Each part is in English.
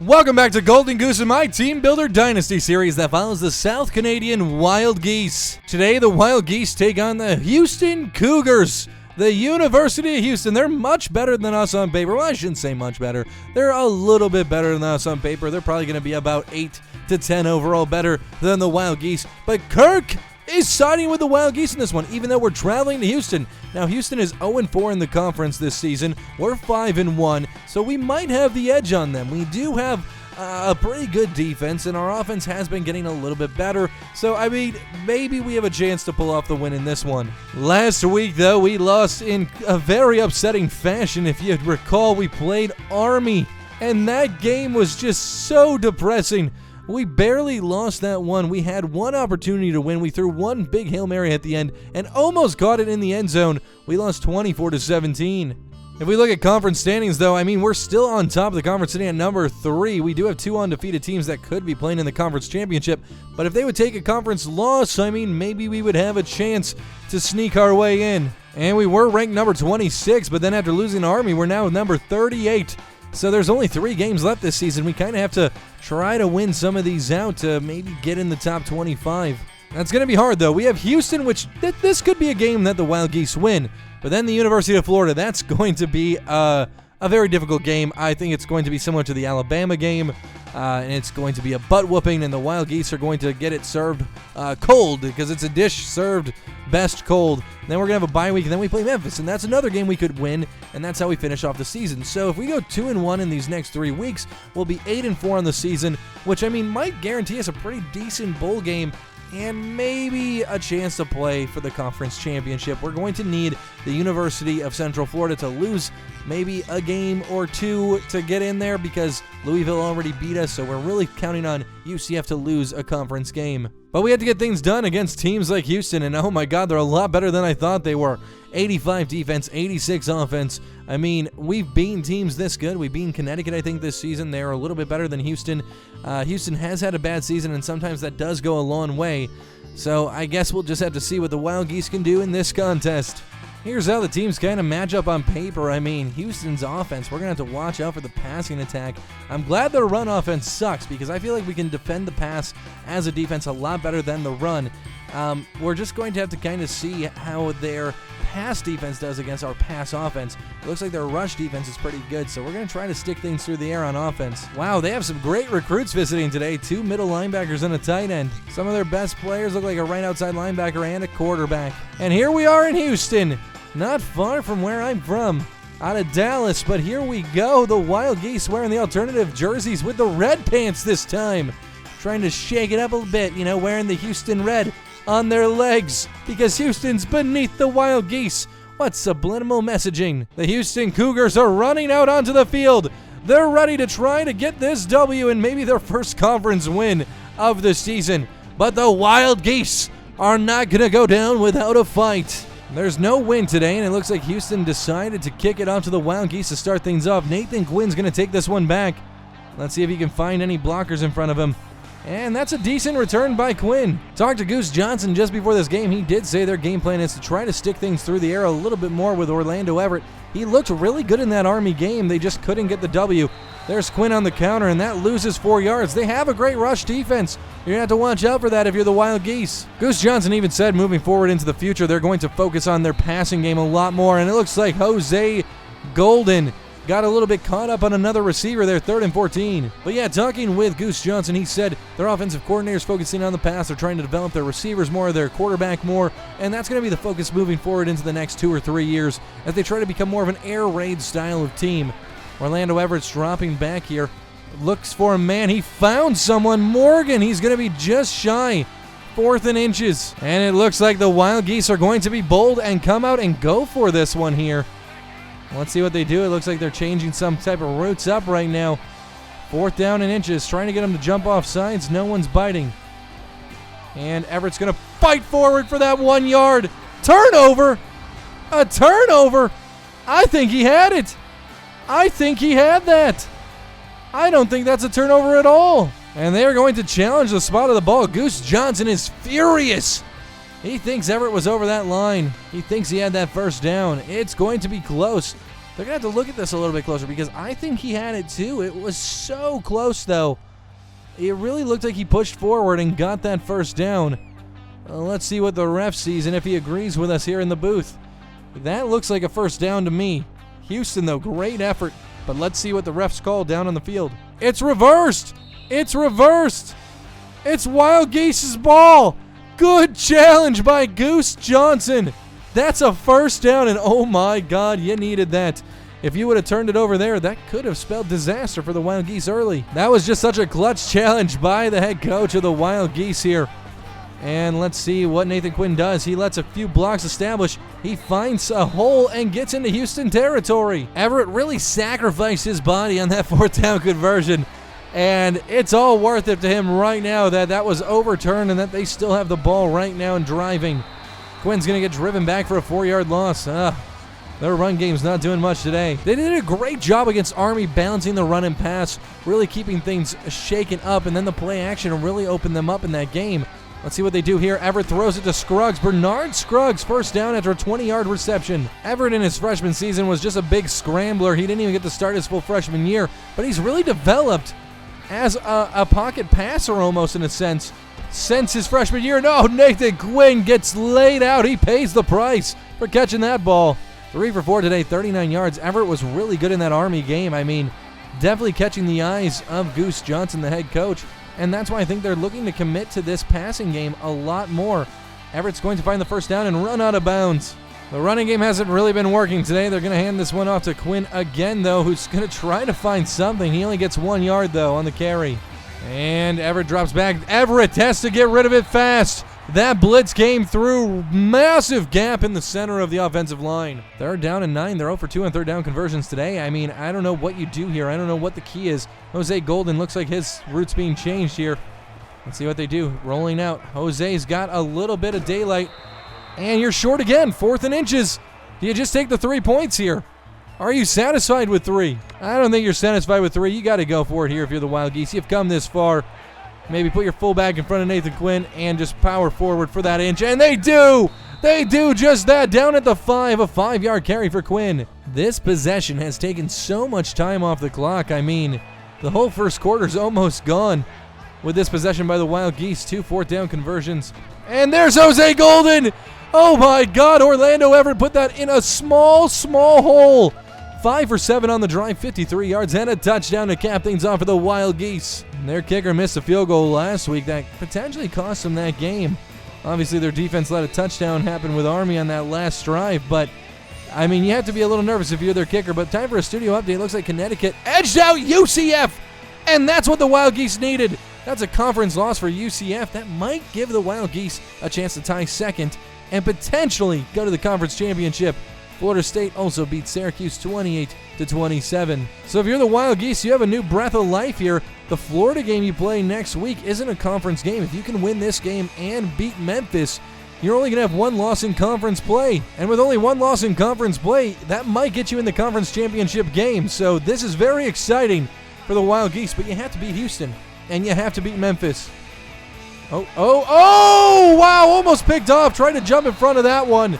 Welcome back to GoldenGoose and my Team Builder Dynasty series that follows the South Canadian Wild Geese. Today, the Wild Geese take on the Houston Cougars. The University of Houston, they're much better than us on paper. Well, I shouldn't say much better. They're a little bit better than us on paper. They're probably going to be about 8 to 10 overall better than the Wild Geese. But Kirk is siding with the Wild Geese in this one, even though we're traveling to Houston. Now, Houston is 0-4 in the conference this season. We're 5-1, so we might have the edge on them. We do have a pretty good defense, and our offense has been getting a little bit better. So, I mean, maybe we have a chance to pull off the win in this one. Last week, though, we lost in a very upsetting fashion. If you recall, we played Army, and that game was just so depressing. We barely lost that one. We had one opportunity to win. We threw one big Hail Mary at the end and almost got it in the end zone. We lost 24-17. If we look at conference standings, though, I mean, we're still on top of the conference sitting at number 3. We do have 2 undefeated teams that could be playing in the conference championship. But if they would take a conference loss, I mean, maybe we would have a chance to sneak our way in. And we were ranked number 26, but then after losing to Army, we're now number 38. So there's only 3 games left this season. We kind of have to try to win some of these out to maybe get in the top 25. That's going to be hard, though. We have Houston, which this could be a game that the Wild Geese win. But then the University of Florida, that's going to be a very difficult game. I think it's going to be similar to the Alabama game, and it's going to be a butt-whooping, and the Wild Geese are going to get it served cold because it's a dish served best cold. And then we're going to have a bye week, and then we play Memphis, and that's another game we could win, and that's how we finish off the season. So if we go 2-1 in these next 3 weeks, we'll be 8-4 on the season, which, I mean, might guarantee us a pretty decent bowl game and maybe a chance to play for the conference championship. We're going to need the University of Central Florida to lose maybe a game or 2 to get in there because Louisville already beat us, so we're really counting on UCF to lose a conference game. But we had to get things done against teams like Houston, and oh my God, they're a lot better than I thought they were. 85 defense, 86 offense. I mean, we've beaten teams this good. We've beaten Connecticut, I think, this season. They're a little bit better than Houston. Houston has had a bad season, and sometimes that does go a long way. So I guess we'll just have to see what the Wild Geese can do in this contest. Here's how the teams kind of match up on paper. I mean, Houston's offense, we're going to have to watch out for the passing attack. I'm glad their run offense sucks because I feel like we can defend the pass as a defense a lot better than the run. We're just going to have to kind of see how their pass defense does against our pass offense. It looks like their rush defense is pretty good, so we're going to try to stick things through the air on offense. Wow, they have some great recruits visiting today. 2 middle linebackers and a tight end. Some of their best players look like a right outside linebacker and a quarterback. And here we are in Houston. Not far from where I'm from, out of Dallas, but here we go. The Wild Geese wearing the alternative jerseys with the red pants this time. Trying to shake it up a bit, you know, wearing the Houston red on their legs because Houston's beneath the Wild Geese. What subliminal messaging. The Houston Cougars are running out onto the field. They're ready to try to get this W and maybe their first conference win of the season. But the Wild Geese are not going to go down without a fight. There's no win today, and it looks like Houston decided to kick it off to the Wild Geese to start things off. Nathan Gwynn's going to take this one back. Let's see if he can find any blockers in front of him. And that's a decent return by Quinn. Talked to Goose Johnson just before this game. He did say their game plan is to try to stick things through the air a little bit more with Orlando Everett. He looked really good in that Army game. They just couldn't get the W. There's Quinn on the counter, and that loses 4 yards. They have a great rush defense. You're going to have to watch out for that if you're the Wild Geese. Goose Johnson even said moving forward into the future, they're going to focus on their passing game a lot more, and it looks like Jose Golden got a little bit caught up on another receiver there, 3rd and 14. But yeah, talking with Goose Johnson, he said their offensive coordinators focusing on the pass. They're trying to develop their receivers more, their quarterback more, and that's going to be the focus moving forward into the next 2 or 3 years as they try to become more of an air raid style of team. Orlando Everett's dropping back here. Looks for a man. He found someone. Morgan, he's going to be just shy. 4th and inches. And it looks like the Wild Geese are going to be bold and come out and go for this one here. Let's see what they do. It looks like they're changing some type of routes up right now. 4th down and inches. Trying to get them to jump off sides. No one's biting. And Everett's going to fight forward for that 1 yard. Turnover. A turnover. I think he had it. I think he had that. I don't think that's a turnover at all. And they are going to challenge the spot of the ball. Goose Johnson is furious. He thinks Everett was over that line. He thinks he had that first down. It's going to be close. They're going to have to look at this a little bit closer because I think he had it too. It was so close, though. It really looked like he pushed forward and got that first down. Let's see what the ref sees and if he agrees with us here in the booth. That looks like a first down to me. Houston, though, great effort. But let's see what the refs call down on the field. It's reversed. It's reversed. It's Wild Geese's ball. Good challenge by Goose Johnson. That's a first down, and oh my God, you needed that. If you would have turned it over there, that could have spelled disaster for the Wild Geese early. That was just such a clutch challenge by the head coach of the Wild Geese here. And let's see what Nathan Quinn does. He lets a few blocks establish. He finds a hole and gets into Houston territory. Everett really sacrificed his body on that fourth down conversion. And it's all worth it to him right now that that was overturned and that they still have the ball right now and driving. Quinn's going to get driven back for a 4-yard loss. Their run game's not doing much today. They did a great job against Army balancing the run and pass, really keeping things shaken up, and then the play action really opened them up in that game. Let's see what they do here. Everett throws it to Scruggs. Bernard Scruggs, first down after a 20-yard reception. Everett in his freshman season was just a big scrambler. He didn't even get to start his full freshman year, but he's really developed as a pocket passer almost in a sense since his freshman year. No, Nathan Quinn gets laid out. He pays the price for catching that ball. 3 for 4 today, 39 yards. Everett was really good in that Army game. I mean, definitely catching the eyes of Goose Johnson, the head coach. And that's why I think they're looking to commit to this passing game a lot more. Everett's going to find the first down and run out of bounds. The running game hasn't really been working today. They're going to hand this one off to Quinn again, though, who's going to try to find something. He only gets 1 yard, though, on the carry. And Everett drops back. Everett has to get rid of it fast. That blitz came through. Massive gap in the center of the offensive line. Third down and 9. They're 0 for 2 on third down conversions today. I mean, I don't know what you do here. I don't know what the key is. Jose Golden looks like his route's being changed here. Let's see what they do. Rolling out. Jose's got a little bit of daylight. And you're short again. 4th and inches. Do you just take the 3 points here? Are you satisfied with 3? I don't think you're satisfied with 3. You got to go for it here if you're the Wild Geese. You've come this far. Maybe put your fullback in front of Nathan Quinn and just power forward for that inch. And they do! They do just that. Down at the 5, a 5-yard carry for Quinn. This possession has taken so much time off the clock. I mean, the whole first quarter's almost gone with this possession by the Wild Geese. 2 fourth down conversions. And there's Jose Golden! Oh my God, Orlando Everett put that in a small hole. 5 for 7 on the drive, 53 yards, and a touchdown to cap things off for the Wild Geese. Their kicker missed a field goal last week that potentially cost them that game. Obviously, their defense let a touchdown happen with Army on that last drive, but, I mean, you have to be a little nervous if you're their kicker. But time for a studio update. Looks like Connecticut edged out UCF, and that's what the Wild Geese needed. That's a conference loss for UCF. That might give the Wild Geese a chance to tie second and potentially go to the conference championship. Florida State also beat Syracuse 28-27. So if you're the Wild Geese, you have a new breath of life here. The Florida game you play next week isn't a conference game. If you can win this game and beat Memphis, you're only going to have 1 loss in conference play. And with only 1 loss in conference play, that might get you in the conference championship game. So this is very exciting for the Wild Geese, but you have to beat Houston, and you have to beat Memphis. Oh, wow, almost picked off. Tried to jump in front of that one.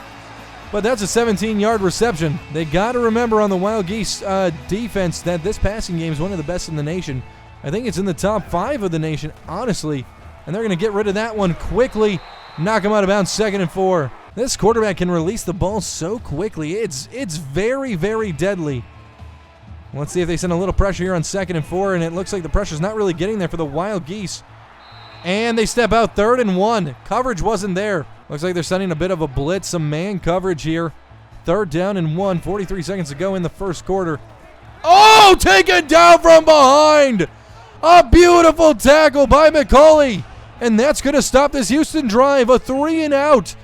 But that's a 17-yard reception. They got to remember on the Wild Geese defense that this passing game is one of the best in the nation. I think it's in the top 5 of the nation, honestly. And they're going to get rid of that one quickly. Knock him out of bounds, 2nd and 4. This quarterback can release the ball so quickly. It's very, very deadly. Let's see if they send a little pressure here on 2nd and 4, and it looks like the pressure's not really getting there for the Wild Geese. And they step out 3rd and 1. Coverage wasn't there. Looks like they're sending a bit of a blitz, some man coverage here. 3rd down and 1, 43 seconds to go in the first quarter. Oh, taken down from behind. A beautiful tackle by McCauley. And that's going to stop this Houston drive, a 3 and out.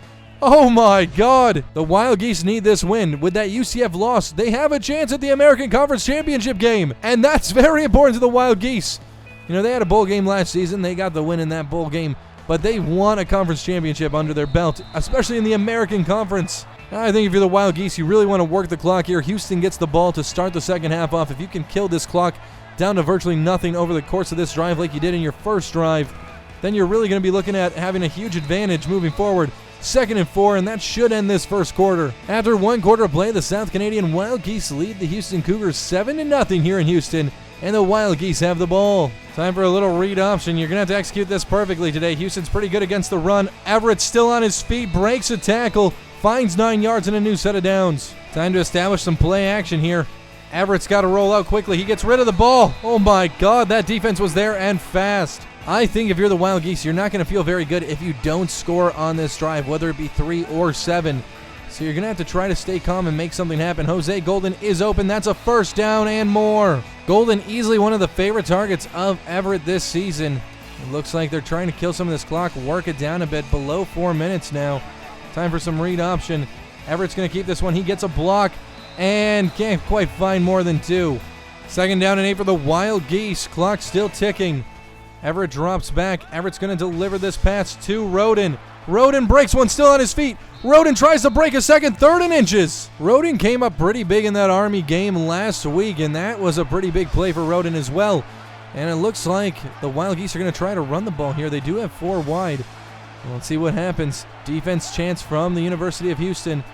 Oh my God. The Wild Geese need this win. With that UCF loss, they have a chance at the American Conference Championship game. And that's very important to the Wild Geese. You know, they had a bowl game last season. They got the win in that bowl game. But they won a conference championship under their belt, especially in the American Conference. I think if you're the Wild Geese, you really want to work the clock here. Houston gets the ball to start the second half off. If you can kill this clock down to virtually nothing over the course of this drive like you did in your first drive, then you're really going to be looking at having a huge advantage moving forward. 2nd and 4, and that should end this first quarter. After 1 quarter of play, the South Canadian Wild Geese lead the Houston Cougars 7-0 here in Houston, and the Wild Geese have the ball. Time for a little read option. You're going to have to execute this perfectly today. Houston's pretty good against the run. Everett's still on his feet, breaks a tackle, finds 9 yards and a new set of downs. Time to establish some play action here. Everett's got to roll out quickly. He gets rid of the ball. Oh my God, that defense was there and fast. I think if you're the Wild Geese, you're not going to feel very good if you don't score on this drive, whether it be 3 or 7. So you're going to have to try to stay calm and make something happen. Jose Golden is open. That's a first down and more. Golden easily one of the favorite targets of Everett this season. It looks like they're trying to kill some of this clock, work it down a bit, below 4 minutes now. Time for some read option. Everett's going to keep this one. He gets a block and can't quite find more than 2. 2nd down and 8 for the Wild Geese. Clock still ticking. Everett drops back. Everett's going to deliver this pass to Roden. Roden breaks one, still on his feet. Roden tries to break a second, 3rd and inches. Roden came up pretty big in that Army game last week, and that was a pretty big play for Roden as well. And it looks like the Wild Geese are going to try to run the ball here. They do have 4 wide. Let's see what happens. Defense chance from the University of Houston.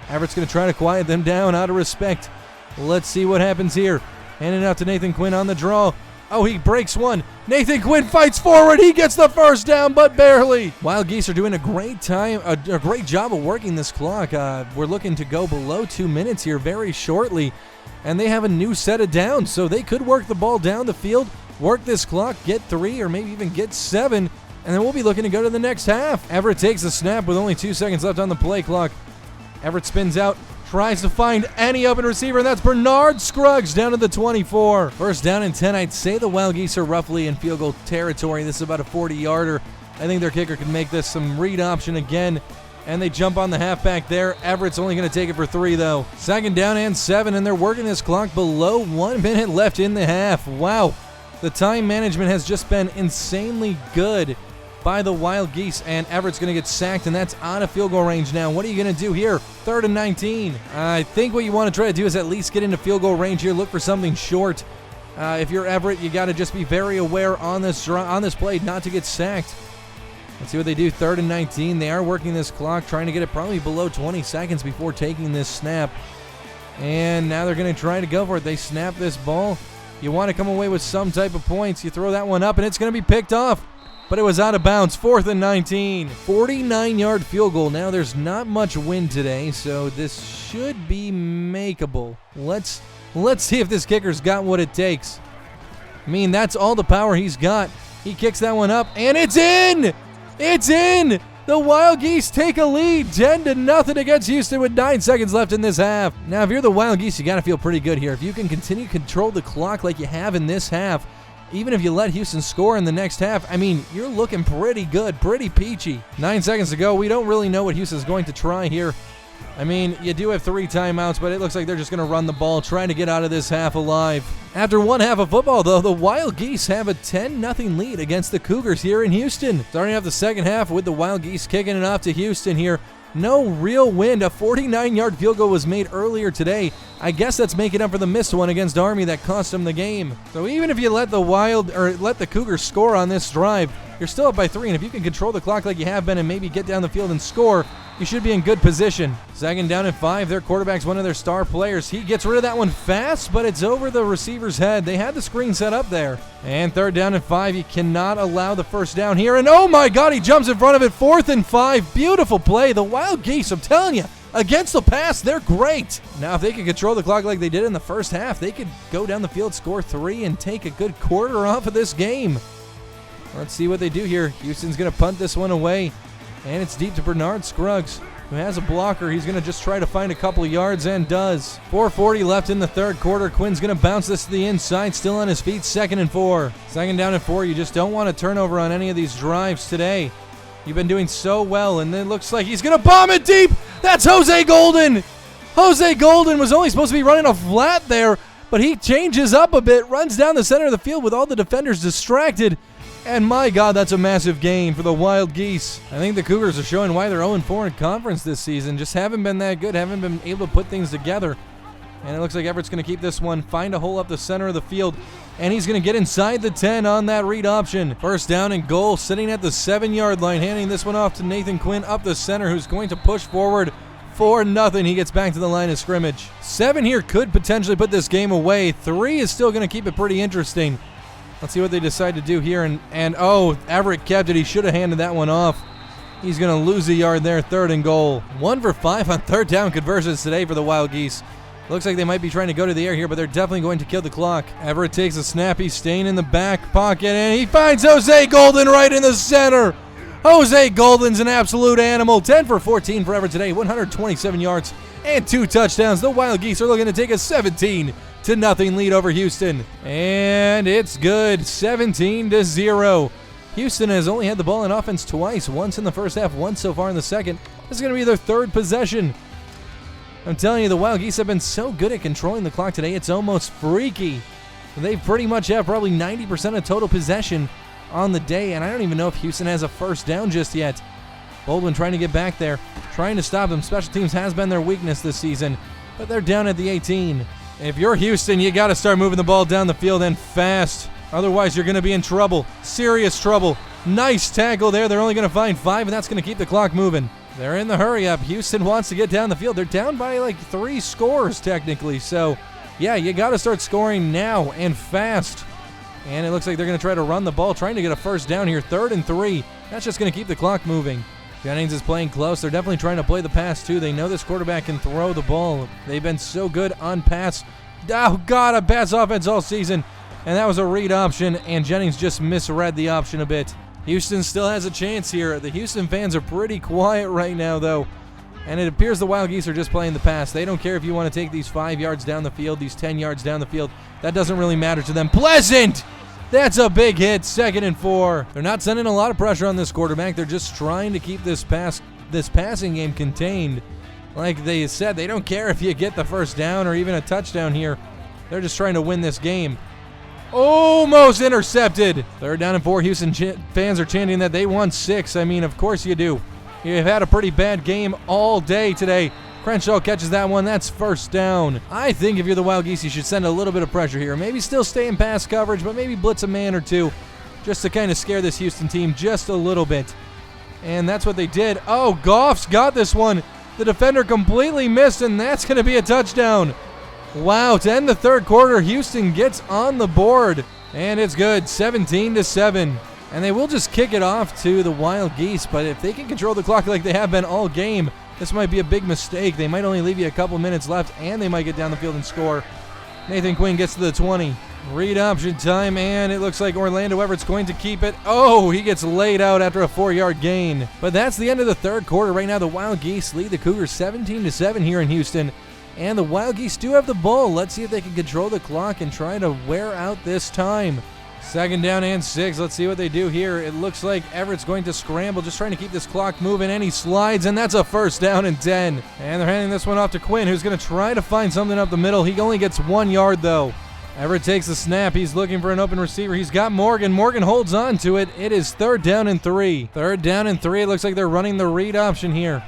Everett's going to try to quiet them down out of respect. Let's see what happens here. Handing out to Nathan Quinn on the draw. Oh, he breaks one. Nathan Quinn fights forward. He gets the first down, but barely. Wild Geese are doing a great job of working this clock. We're looking to go below 2 minutes here very shortly, and they have a new set of downs, so they could work the ball down the field, work this clock, get 3 or maybe even get 7, and then we'll be looking to go to the next half. Everett takes the snap with only 2 seconds left on the play clock. Everett spins out, tries to find any open receiver, and that's Bernard Scruggs down to the 24. First down and 10. I'd say the Wild Geese are roughly in field goal territory. This is about a 40-yarder. I think their kicker can make this some read option again, and they jump on the halfback there. Everett's only going to take it for 3, though. 2nd down and 7, and they're working this clock below 1 minute left in the half. Wow. The time management has just been insanely good by the Wild Geese, and Everett's going to get sacked, and that's out of field goal range now. What are you going to do here? 3rd and 19. I think what you want to try to do is at least get into field goal range here. Look for something short. If you're Everett, you got to just be very aware on this play not to get sacked. Let's see what they do. 3rd and 19. They are working this clock, trying to get it probably below 20 seconds before taking this snap. And now they're going to try to go for it. They snap this ball. You want to come away with some type of points. You throw that one up, and it's going to be picked off. But it was out of bounds. 4th and 19. 49-yard field goal. Now there's not much wind today, so this should be makeable. Let's see if this kicker's got what it takes. I mean, that's all the power he's got. He kicks that one up, and it's in! It's in! The Wild Geese take a lead, 10-0 against Houston with 9 seconds left in this half. Now, if you're the Wild Geese, you got to feel pretty good here. If you can continue to control the clock like you have in this half, even if you let Houston score in the next half, I mean, you're looking pretty good, pretty peachy. 9 seconds to go. We don't really know what Houston's going to try here. I mean, you do have 3 timeouts, but it looks like they're just going to run the ball, trying to get out of this half alive. After one half of football, though, the Wild Geese have a 10-0 lead against the Cougars here in Houston. Starting off the second half with the Wild Geese kicking it off to Houston here. No real wind. A 49-yard field goal was made earlier today. I guess that's making up for the missed one against Army that cost them the game. So even if you let the Cougars score on this drive, you're still up by 3, and if you can control the clock like you have been and maybe get down the field and score, you should be in good position. 2nd down and 5. Their quarterback's one of their star players. He gets rid of that one fast, but it's over the receiver's head. They had the screen set up there. And 3rd down and 5. You cannot allow the first down here. And oh my God, he jumps in front of it. 4th and 5. Beautiful play. The Wild Geese, I'm telling you, against the pass, they're great. Now, if they could control the clock like they did in the first half, they could go down the field, score 3, and take a good quarter off of this game. Let's see what they do here. Houston's going to punt this one away. And it's deep to Bernard Scruggs, who has a blocker. He's going to just try to find a couple yards and does. 4:40 left in the third quarter. Quinn's going to bounce this to the inside, still on his feet. 2nd and 4. 2nd down and 4. You just don't want a turnover on any of these drives today. You've been doing so well, and it looks like he's going to bomb it deep. That's Jose Golden. Jose Golden was only supposed to be running a flat there, but he changes up a bit, runs down the center of the field with all the defenders distracted. And my God, that's a massive gain for the Wild Geese. I think the Cougars are showing why they're 0-4 in conference this season. Just haven't been that good, haven't been able to put things together. And it looks like Everett's going to keep this one, find a hole up the center of the field, and he's going to get inside the 10 on that read option. First down and goal, sitting at the 7-yard line, handing this one off to Nathan Quinn up the center, who's going to push forward 4-0. He gets back to the line of scrimmage. 7 here could potentially put this game away. 3 is still going to keep it pretty interesting. Let's see what they decide to do here. And oh, Everett kept it. He should have handed that one off. He's going to lose a yard there, 3rd and goal. 1 for 5 on 3rd down conversions today for the Wild Geese. Looks like they might be trying to go to the air here, but they're definitely going to kill the clock. Everett takes a snap. He's staying in the back pocket, and he finds Jose Golden right in the center. Jose Golden's an absolute animal. 10 for 14 for Everett today, 127 yards and 2 touchdowns. The Wild Geese are looking to take a 17-0 lead over Houston. And it's good, 17-0. Houston has only had the ball in offense twice, once in the first half, once so far in the second. This is going to be their 3rd possession. I'm telling you, the Wild Geese have been so good at controlling the clock today, it's almost freaky. They pretty much have probably 90% of total possession on the day, and I don't even know if Houston has a first down just yet. Baldwin trying to get back there, trying to stop them. Special teams has been their weakness this season, but they're down at the 18. If you're Houston, you got to start moving the ball down the field and fast. Otherwise, you're going to be in trouble, serious trouble. Nice tackle there. They're only going to find 5, and that's going to keep the clock moving. They're in the hurry up. Houston wants to get down the field. They're down by like 3 scores technically. So, yeah, you got to start scoring now and fast. And it looks like they're going to try to run the ball, trying to get a first down here. 3rd and 3. That's just going to keep the clock moving. Jennings is playing close. They're definitely trying to play the pass too. They know this quarterback can throw the ball. They've been so good on pass. Oh, God, a pass offense all season. And that was a read option, and Jennings just misread the option a bit. Houston still has a chance here. The Houston fans are pretty quiet right now, though. And it appears the Wild Geese are just playing the pass. They don't care if you want to take these 5 yards down the field, these 10 yards down the field. That doesn't really matter to them. Pleasant! That's a big hit. 2nd and 4. They're not sending a lot of pressure on this quarterback. They're just trying to keep this passing game contained. Like they said, they don't care if you get the first down or even a touchdown here. They're just trying to win this game. Almost intercepted. 3rd down and 4. Houston fans are chanting that they won 6. I mean, of course you do. You've had a pretty bad game all day today. Crenshaw catches that one. That's first down. I think if you're the Wild Geese, you should send a little bit of pressure here. Maybe still stay in pass coverage, but maybe blitz a man or two just to kind of scare this Houston team just a little bit. And that's what they did. Oh, Goff's got this one. The defender completely missed, and that's going to be a touchdown. Wow, to end the 3rd quarter, Houston gets on the board, and it's good, 17-7. And they will just kick it off to the Wild Geese, but if they can control the clock like they have been all game, this might be a big mistake. They might only leave you a couple minutes left, and they might get down the field and score. Nathan Quinn gets to the 20. Read option time, and it looks like Orlando Everett's going to keep it. Oh, he gets laid out after a 4-yard gain. But that's the end of the 3rd quarter. Right now, the Wild Geese lead the Cougars 17-7 here in Houston. And the Wild Geese do have the ball. Let's see if they can control the clock and try to wear out this time. 2nd down and 6. Let's see what they do here. It looks like Everett's going to scramble, just trying to keep this clock moving, and he slides, and that's a first down and 10. And they're handing this one off to Quinn, who's going to try to find something up the middle. He only gets 1 yard, though. Everett takes the snap. He's looking for an open receiver. He's got Morgan. Morgan holds on to it. It is 3rd down and 3. 3rd down and 3. It looks like they're running the read option here.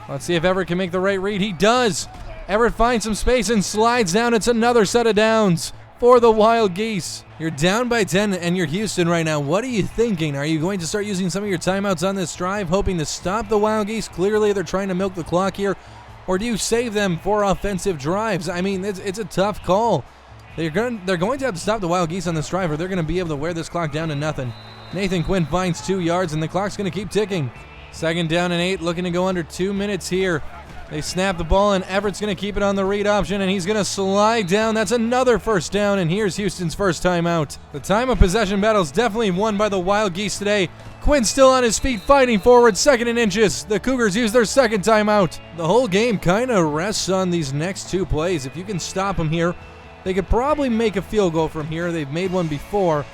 Let's see if Everett can make the right read. He does. Everett finds some space and slides down. It's another set of downs for the Wild Geese. You're down by 10 and you're Houston right now. What are you thinking? Are you going to start using some of your timeouts on this drive, hoping to stop the Wild Geese? Clearly, they're trying to milk the clock here. Or do you save them for offensive drives? I mean, it's a tough call. They're going to have to stop the Wild Geese on this drive, or they're going to be able to wear this clock down to nothing. Nathan Quinn finds 2 yards, and the clock's going to keep ticking. 2nd down and 8, looking to go under 2 minutes here. They snap the ball, and Everett's going to keep it on the read option, and he's going to slide down. That's another first down, and here's Houston's first timeout. The time of possession battle is definitely won by the Wild Geese today. Quinn still on his feet, fighting forward, 2nd and inches. The Cougars use their 2nd timeout. The whole game kind of rests on these next 2 plays. If you can stop them here, they could probably make a field goal from here. They've made one before.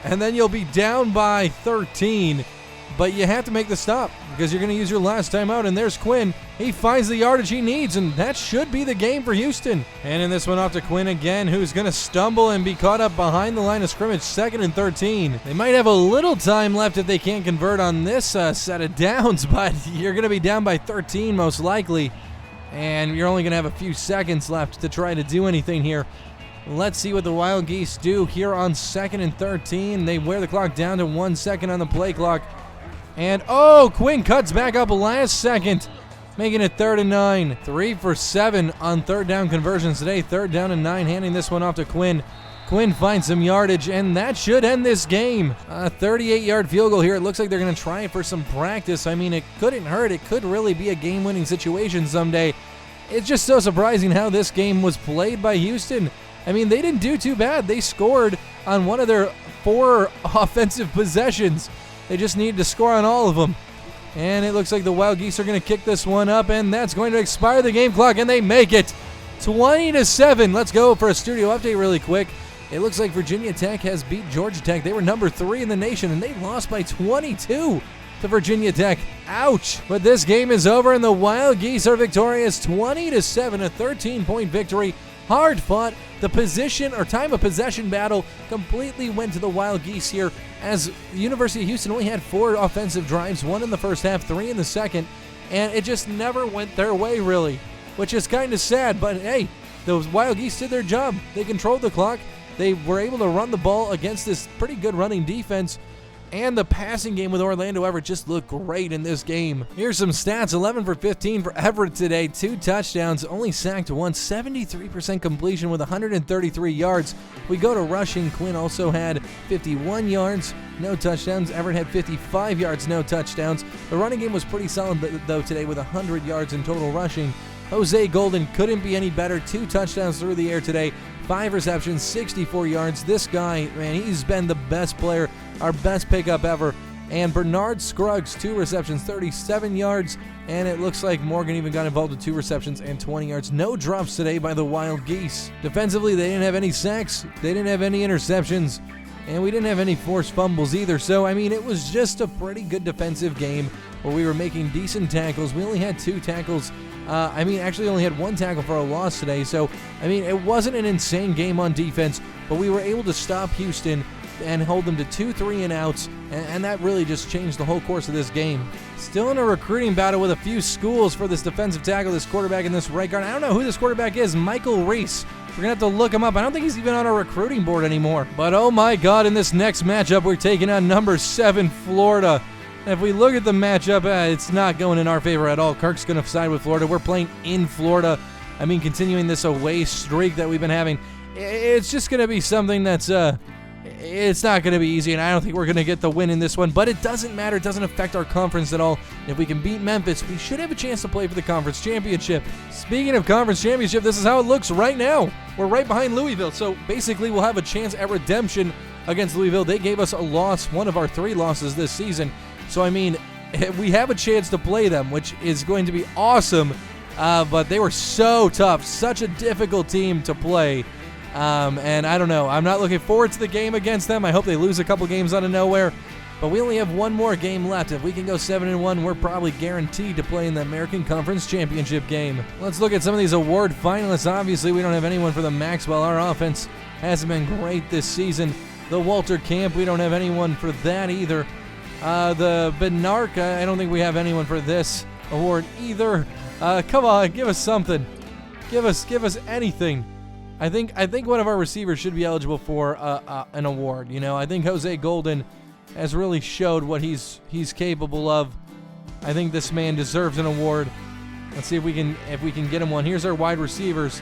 And then you'll be down by 13. But you have to make the stop because you're going to use your last timeout. And there's Quinn. He finds the yardage he needs, and that should be the game for Houston. And in this one off to Quinn again, who's going to stumble and be caught up behind the line of scrimmage, 2nd and 13. They might have a little time left if they can't convert on this set of downs, but you're going to be down by 13 most likely. And you're only going to have a few seconds left to try to do anything here. Let's see what the Wild Geese do here on 2nd and 13. They wear the clock down to 1 second on the play clock. And, oh, Quinn cuts back up last second, making it 3rd and 9. 3 for 7 on 3rd down conversions today. 3rd down and 9, handing this one off to Quinn. Quinn finds some yardage, and that should end this game. A 38-yard field goal here. It looks like they're going to try it for some practice. I mean, it couldn't hurt. It could really be a game-winning situation someday. It's just so surprising how this game was played by Houston. I mean, they didn't do too bad. They scored on one of their 4 offensive possessions. They just needed to score on all of them. And it looks like the Wild Geese are going to kick this one up, and that's going to expire the game clock, and they make it 20-7. Let's go for a studio update really quick. It looks like Virginia Tech has beat Georgia Tech. They were number 3 in the nation, and they lost by 22 to Virginia Tech. Ouch. But this game is over, and the Wild Geese are victorious 20-7, a 13-point victory. Hard fought. The position or time of possession battle completely went to the Wild Geese here, as the University of Houston only had 4 offensive drives, 1 in the first half, 3 in the second, and it just never went their way, really, which is kind of sad. But hey, the Wild Geese did their job. They controlled the clock. They were able to run the ball against this pretty good running defense, and the passing game with Orlando Everett just looked great in this game. Here's some stats. 11 for 15 for Everett today. 2 touchdowns, only sacked once. 73% completion with 133 yards. We go to rushing. Quinn also had 51 yards, no touchdowns. Everett had 55 yards, no touchdowns. The running game was pretty solid, though, today with 100 yards in total rushing. Jose Golden couldn't be any better. 2 touchdowns through the air today. 5 receptions, 64 yards. This guy, man, he's been the best player, our best pickup ever. And Bernard Scruggs, 2 receptions, 37 yards. And it looks like Morgan even got involved with 2 receptions and 20 yards. No drops today by the Wild Geese. Defensively, they didn't have any sacks. They didn't have any interceptions. And we didn't have any forced fumbles either. So, I mean, it was just a pretty good defensive game where we were making decent tackles. We only had 2 tackles. Actually only had 1 tackle for a loss today. So, I mean, it wasn't an insane game on defense, but we were able to stop Houston and hold them to 2 3-and-outs, and that really just changed the whole course of this game. Still in a recruiting battle with a few schools for this defensive tackle, this quarterback, and this right guard. I don't know who this quarterback is, Michael Reese. We're going to have to look him up. I don't think he's even on our recruiting board anymore. But oh my God, in this next matchup, we're taking on number 7, Florida. If we look at the matchup, it's not going in our favor at all. Kirk's going to side with Florida. We're playing in Florida. I mean, continuing this away streak that we've been having. It's just going to be something that's, it's not going to be easy, and I don't think we're going to get the win in this one. But it doesn't matter. It doesn't affect our conference at all. If we can beat Memphis, we should have a chance to play for the conference championship. Speaking of conference championship, this is how it looks right now. We're right behind Louisville, so basically we'll have a chance at redemption against Louisville. They gave us a loss, one of our 3 losses this season. So, I mean, we have a chance to play them, which is going to be awesome. But they were so tough, such a difficult team to play. And I don't know. I'm not looking forward to the game against them. I hope they lose a couple games out of nowhere. But we only have 1 more game left. If we can go 7-1, we're probably guaranteed to play in the American Conference Championship game. Let's look at some of these award finalists. Obviously, we don't have anyone for the Maxwell. Our offense hasn't been great this season. The Walter Camp, we don't have anyone for that either. The Bednark, I don't think we have anyone for this award either. Come on, give us something. Give us anything. I think one of our receivers should be eligible for an award. You know, I think Jose Golden has really showed what he's capable of. I think this man deserves an award. Let's see if we can get him one. Here's our wide receivers.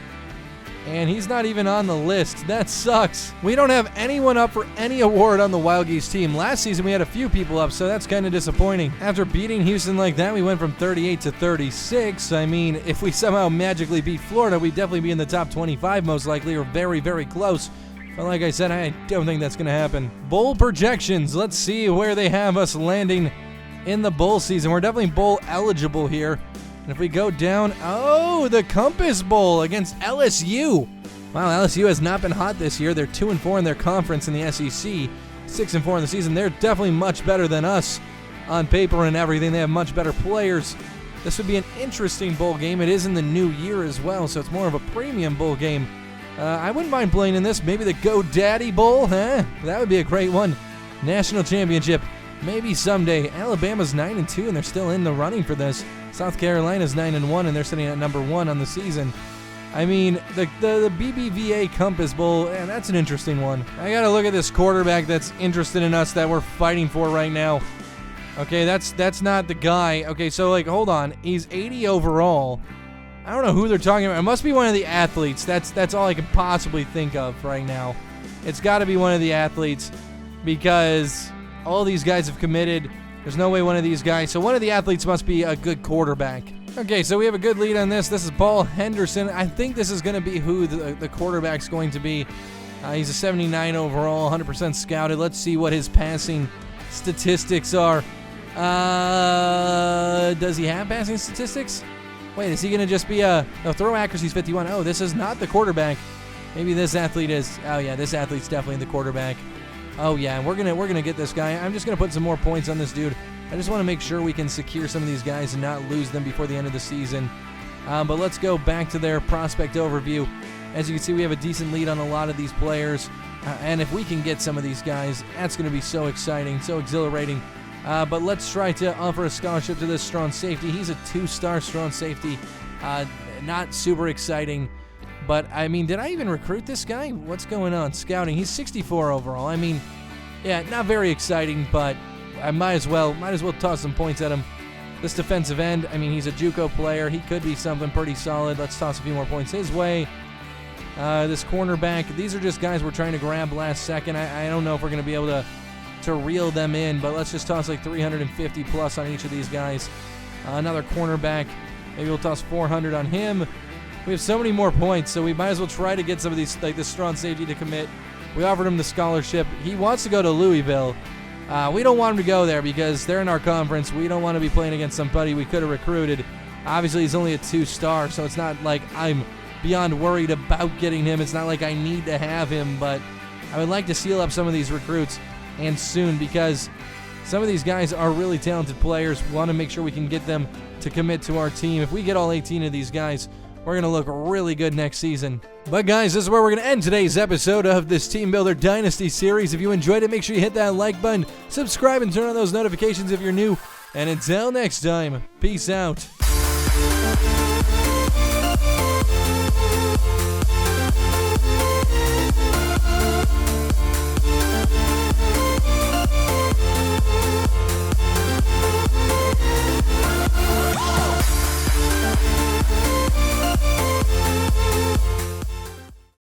And he's not even on the list. That sucks. We don't have anyone up for any award on the Wild Geese team. Last season we had a few people up, so that's kind of disappointing. After beating Houston like that, we went from 38 to 36. I mean, if we somehow magically beat Florida, we'd definitely be in the top 25 most likely, or very, very close. But like I said, I don't think that's going to happen. Bowl projections. Let's see where they have us landing in the bowl season. We're definitely bowl eligible here. And if we go down, oh, the Compass Bowl against LSU. Wow, LSU has not been hot this year. They're 2-4 in their conference in the SEC, 6-4 in the season. They're definitely much better than us on paper and everything. They have much better players. This would be an interesting bowl game. It is in the new year as well, so it's more of a premium bowl game. I wouldn't mind playing in this. Maybe the GoDaddy Bowl, huh? That would be a great one. National Championship. Maybe someday. Alabama's 9-2 and they're still in the running for this. South Carolina's 9-1 and they're sitting at number 1 on the season. I mean, the BBVA Compass Bowl, and that's an interesting one. I gotta look at this quarterback that's interested in us that we're fighting for right now. Okay, that's not the guy. Okay, so like, hold on. He's 80 overall. I don't know who they're talking about. It must be one of the athletes. That's all I can possibly think of right now. It's got to be one of the athletes because all these guys have committed. There's no way one of these guys. So one of the athletes must be a good quarterback. Okay, so we have a good lead on this. This is Paul Henderson. I think this is going to be who the quarterback's going to be. He's a 79 overall, 100% scouted. Let's see what his passing statistics are. Does he have passing statistics? Wait, is he going to just be throw accuracy's 51? Oh, this is not the quarterback. Maybe this athlete is. Oh, yeah, this athlete's definitely the quarterback. Oh, yeah, we're gonna get this guy. I'm just going to put some more points on this dude. I just want to make sure we can secure some of these guys and not lose them before the end of the season. But let's go back to their prospect overview. As you can see, we have a decent lead on a lot of these players. And if we can get some of these guys, that's going to be so exciting, so exhilarating. But let's try to offer a scholarship to this strong safety. He's a 2-star strong safety. Not super exciting. But, I mean, did I even recruit this guy? What's going on? Scouting. He's 64 overall. I mean, yeah, not very exciting, but I might as well toss some points at him. This defensive end, I mean, he's a JUCO player. He could be something pretty solid. Let's toss a few more points his way. This cornerback, these are just guys we're trying to grab last second. I don't know if we're going to be able to reel them in, but let's just toss like 350 plus on each of these guys. Another cornerback, maybe we'll toss 400 on him. We have so many more points, so we might as well try to get some of these, like this strong safety to commit. We offered him the scholarship. He wants to go to Louisville. We don't want him to go there because they're in our conference. We don't want to be playing against somebody we could have recruited. Obviously, he's only a 2-star, so it's not like I'm beyond worried about getting him. It's not like I need to have him, but I would like to seal up some of these recruits and soon because some of these guys are really talented players. We want to make sure we can get them to commit to our team. If we get all 18 of these guys, we're going to look really good next season. But guys, this is where we're going to end today's episode of this Team Builder Dynasty series. If you enjoyed it, make sure you hit that like button, subscribe, and turn on those notifications if you're new. And until next time, peace out.